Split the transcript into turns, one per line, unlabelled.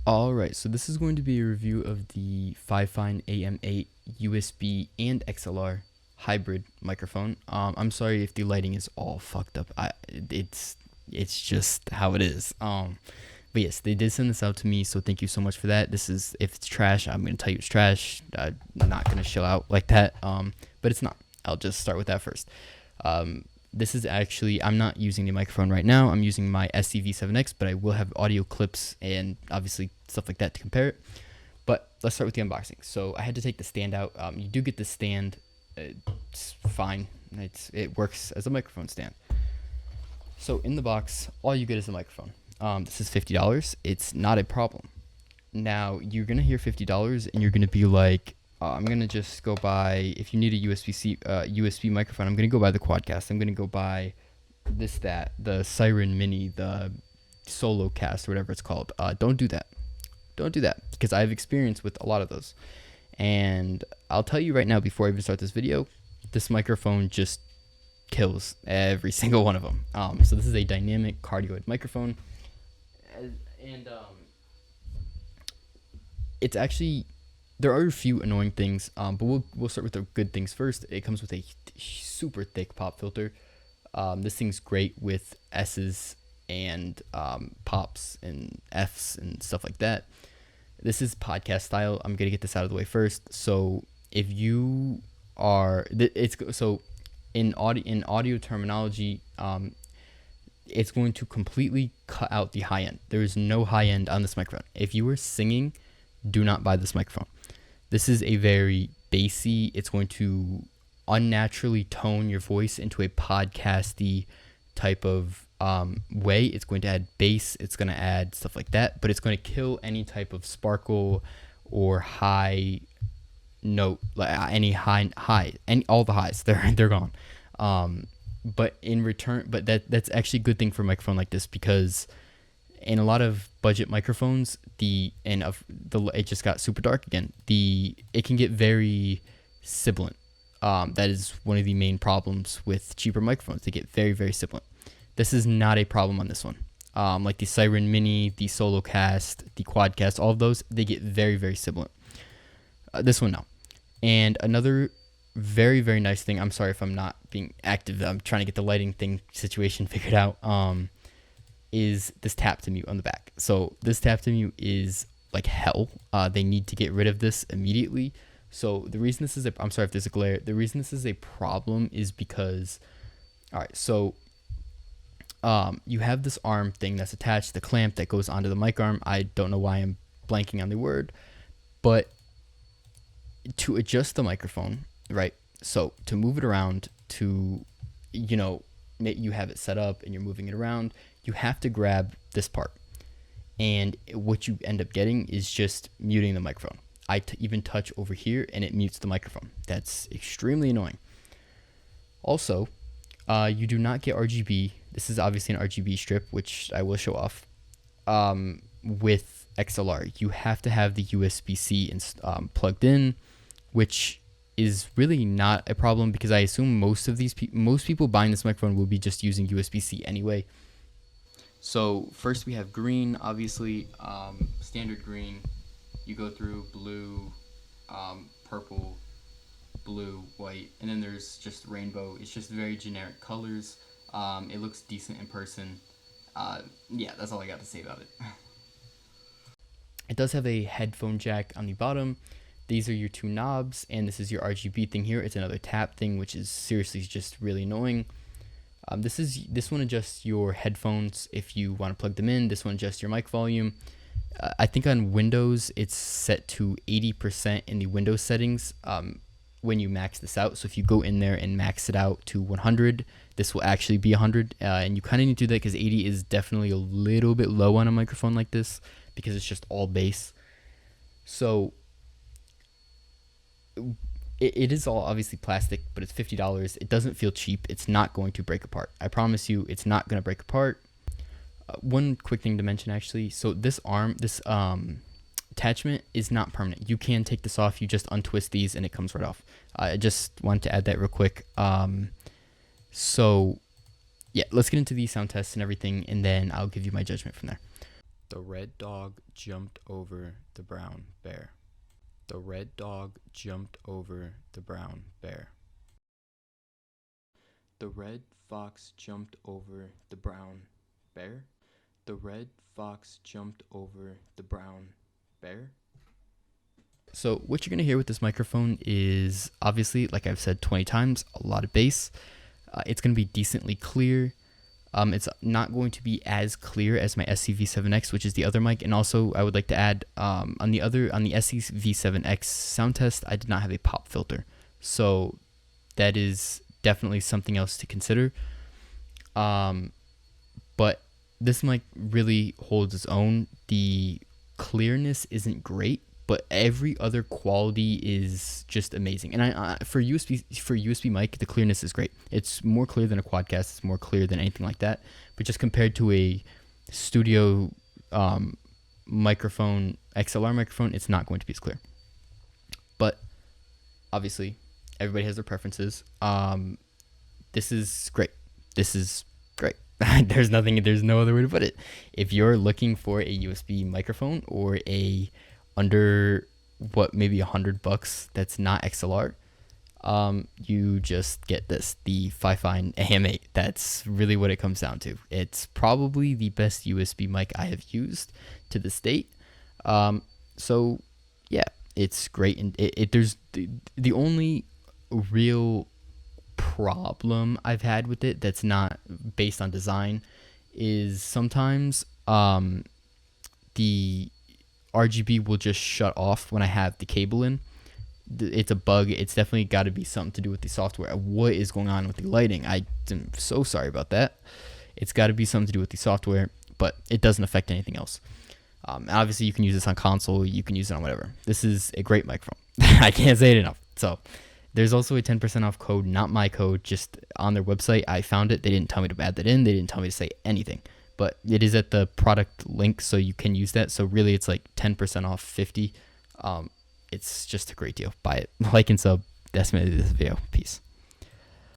Alright, so this is going to be a review of the Fifine AM8 USB and XLR hybrid microphone. I'm sorry if the lighting is all fucked up. It's just how it is. But yes, they did send this out to me, so thank you so much for that. This is, if it's trash, I'm gonna tell you it's trash. I'm not gonna chill out like that. But it's not. I'll just start with that first. This is actually, I'm not using the microphone right now. I'm using my SCV7X, but I will have audio clips and obviously stuff like that to compare it. But let's start with the unboxing. So I had to take the stand out. You do get the stand. It's fine. It works as a microphone stand. So in the box, all you get is a microphone. This is $50. It's not a problem. Now you're gonna hear $50 and you're gonna be like, I'm gonna just go buy, if you need a USB microphone, I'm gonna go buy the Quadcast. I'm gonna go buy the Siren Mini, the Solo Cast, or whatever it's called. Don't do that. Don't do that, because I have experience with a lot of those. And I'll tell you right now, before I even start this video, this microphone just kills every single one of them. So this is a dynamic cardioid microphone, and it's actually, there are a few annoying things, but we'll start with the good things first. It comes with a super thick pop filter. This thing's great with S's and pops and F's and stuff like that. This is podcast style. I'm gonna get this out of the way first. So if you are, in audio terminology, it's going to completely cut out the high end. There is no high end on this microphone. If you are singing, do not buy this microphone. This is a very bassy, it's going to unnaturally tone your voice into a podcasty type of way. It's going to add bass, it's going to add stuff like that, but it's going to kill any type of sparkle or high note, like any high, and all the highs, they're gone. But in return, that's actually a good thing for a microphone like this, because in a lot of budget microphones, it just got super dark again. It can get very sibilant. That is one of the main problems with cheaper microphones. They get very, very sibilant. This is not a problem on this one. Like the Siren Mini, the Solo Cast, the Quadcast, all of those, they get very, very sibilant. This one, no. And another very, very nice thing, I'm sorry if I'm not being active, I'm trying to get the lighting thing situation figured out, is this tap to mute on the back. So this tap to mute is like hell. They need to get rid of this immediately. So the reason this is I'm sorry if there's a glare. The reason this is a problem is because, all right, so you have this arm thing that's attached, the clamp that goes onto the mic arm. I don't know why I'm blanking on the word, but to adjust the microphone, right? So to move it around, to, you have it set up and you're moving it around, you have to grab this part. And what you end up getting is just muting the microphone. I even touch over here and it mutes the microphone. That's extremely annoying. Also, you do not get RGB. This is obviously an RGB strip, which I will show off. With XLR, you have to have the USB-C plugged in, which is really not a problem, because I assume most people buying this microphone will be just using USB-C anyway. So first we have green, obviously, standard green. You go through blue, purple, blue, white, and then there's just rainbow. It's just very generic colors. It looks decent in person. Yeah, that's all I got to say about it. It does have a headphone jack on the bottom. These are your two knobs, and this is your RGB thing here. It's another tap thing, which is seriously just really annoying. This one adjusts your headphones if you want to plug them in. This one adjusts your mic volume. I think on Windows it's set to 80% in the Windows settings when you max this out. So if you go in there and max it out to 100, this will actually be 100. And you kind of need to do that because 80 is definitely a little bit low on a microphone like this, because it's just all bass. So it is all obviously plastic, but it's $50. It doesn't feel cheap. It's not going to break apart. I promise you, it's not going to break apart. One quick thing to mention, actually. So this attachment is not permanent. You can take this off. You just untwist these and it comes right off. I just wanted to add that real quick. So yeah, let's get into the sound tests and everything, and then I'll give you my judgment from there. The red dog jumped over the brown bear. The red dog jumped over the brown bear. The red fox jumped over the brown bear. The red fox jumped over the brown bear. So what you're going to hear with this microphone is obviously, like I've said 20 times, a lot of bass. It's going to be decently clear. It's not going to be as clear as my SCV7X, which is the other mic. And also, I would like to add, on the SCV7X sound test, I did not have a pop filter. So that is definitely something else to consider. But this mic really holds its own. The clearness isn't great, but every other quality is just amazing. And for USB mic, the clearness is great. It's more clear than a Quadcast. It's more clear than anything like that. But just compared to a studio microphone, XLR microphone, it's not going to be as clear. But obviously, everybody has their preferences. This is great. This is great. There's no other way to put it. If you're looking for a USB microphone or a under maybe $100 that's not XLR, you just get the Fifine AM8. That's really what it comes down to. It's probably the best USB mic I have used to this date. So yeah, it's great. And there's the only real problem I've had with it that's not based on design is sometimes the RGB will just shut off when I have the cable in. It's a bug. It's definitely got to be something to do with the software. What is going on with the lighting? I'm so sorry about that. It's got to be something to do with the software, but it doesn't affect anything else. Obviously, you can use this on console. You can use it on whatever. This is a great microphone. I can't say it enough. So there's also a 10% off code, not my code, just on their website. I found it. They didn't tell me to add that in. They didn't tell me to say anything. But it is at the product link, so you can use that. So really, it's like 10% off 50. It's just a great deal. Buy it. Like and sub. That's my this video. Peace.